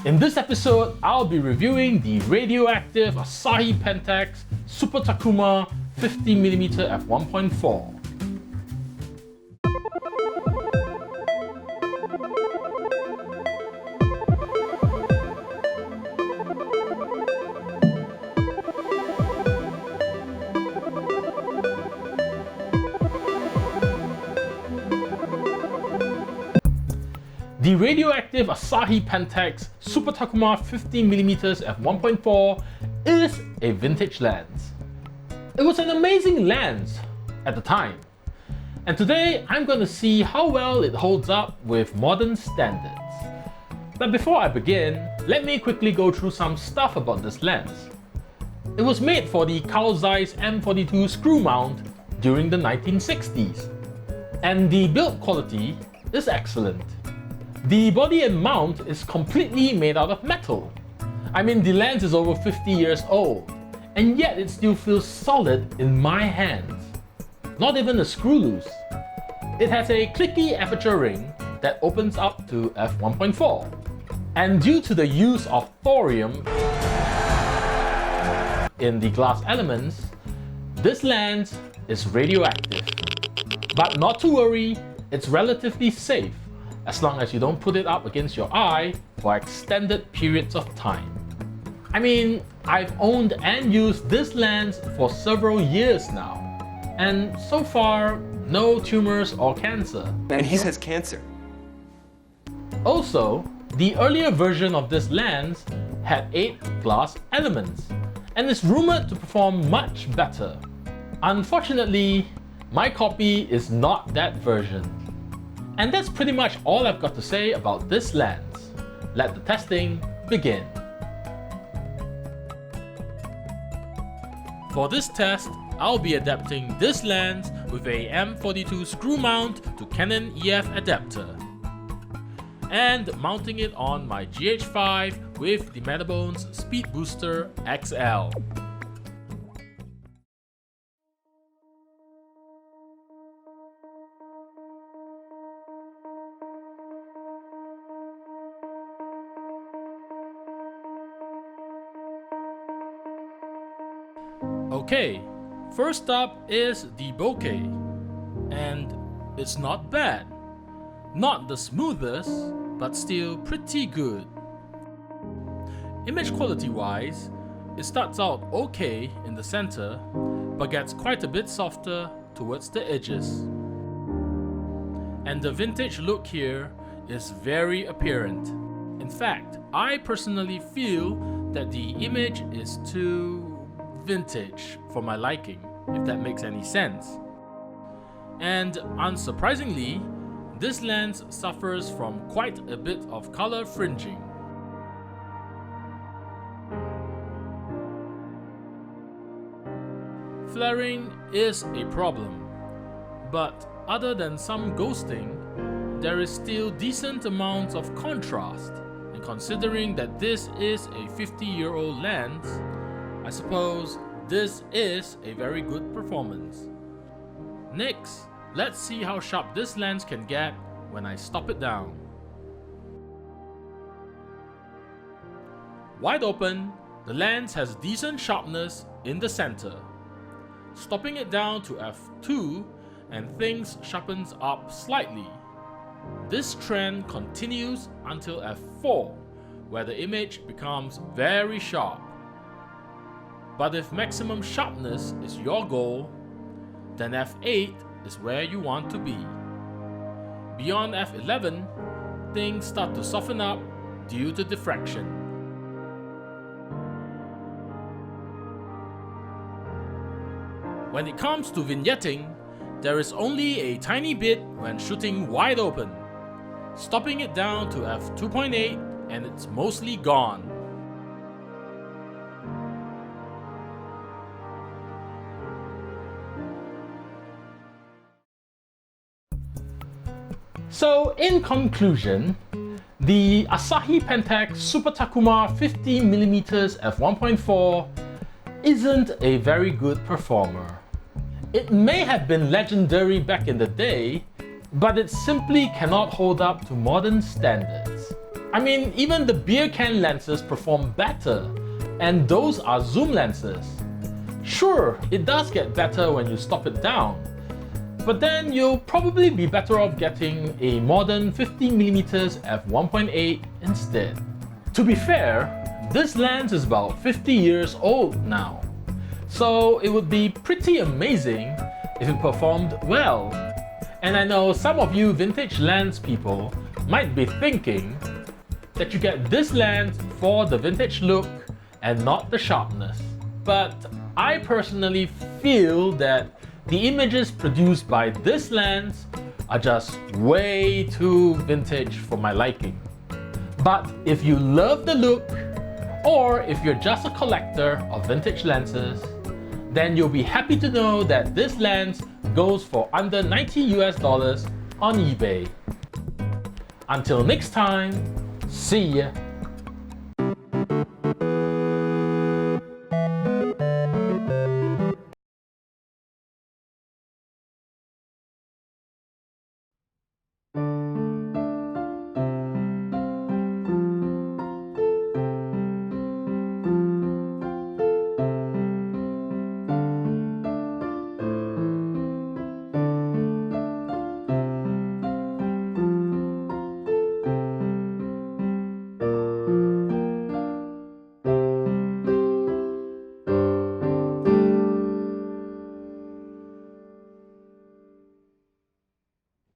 In this episode, I'll be reviewing the radioactive Asahi Pentax Super Takumar 50mm f1.4. The radioactive Asahi Pentax Super Takumar 50mm f1.4 is a vintage lens. It was an amazing lens at the time, and today I'm going to see how well it holds up with modern standards. But before I begin, let me quickly go through some stuff about this lens. It was made for the Carl Zeiss M42 screw mount during the 1960s, and the build quality is excellent. The body and mount is completely made out of metal. I mean, the lens is over 50 years old, and yet it still feels solid in my hands. Not even a screw loose. It has a clicky aperture ring that opens up to f1.4. And due to the use of thorium in the glass elements, this lens is radioactive. But not to worry, it's relatively safe as long as you don't put it up against your eye for extended periods of time. I mean, I've owned and used this lens for several years now, and so far, no tumors or cancer. And he says cancer. Also, the earlier version of this lens had 8 glass elements, and is rumored to perform much better. Unfortunately, my copy is not that version. And that's pretty much all I've got to say about this lens. Let the testing begin. For this test, I'll be adapting this lens with a M42 screw mount to Canon EF adapter, and mounting it on my GH5 with the Atomos Speedbooster XL. Okay, first up is the bokeh, and it's not bad. Not the smoothest, but still pretty good. Image quality wise, it starts out okay in the center, but gets quite a bit softer towards the edges. And the vintage look here is very apparent. In fact, I personally feel that the image is too vintage for my liking, if that makes any sense. And unsurprisingly, this lens suffers from quite a bit of color fringing. Flaring is a problem, but other than some ghosting, there is still decent amounts of contrast, and considering that this is a 50-year-old lens, I suppose this is a very good performance. Next, let's see how sharp this lens can get when I stop it down. Wide open, the lens has decent sharpness in the center. Stopping it down to f2 and things sharpens up slightly. This trend continues until f4, where the image becomes very sharp. But if maximum sharpness is your goal, then f8 is where you want to be. Beyond f11, things start to soften up due to diffraction. When it comes to vignetting, there is only a tiny bit when shooting wide open. Stopping it down to f2.8 and it's mostly gone. So in conclusion, the Asahi Pentax Super Takumar 50mm f1.4 isn't a very good performer. It may have been legendary back in the day, but it simply cannot hold up to modern standards. I mean, even the beer can lenses perform better, and those are zoom lenses. Sure, it does get better when you stop it down, but then you'll probably be better off getting a modern 50mm f1.8 instead. To be fair, this lens is about 50 years old now, so it would be pretty amazing if it performed well. And I know some of you vintage lens people might be thinking that you get this lens for the vintage look and not the sharpness. But I personally feel that the images produced by this lens are just way too vintage for my liking. But if you love the look, or if you're just a collector of vintage lenses, then you'll be happy to know that this lens goes for under $90 on eBay. Until next time, see ya!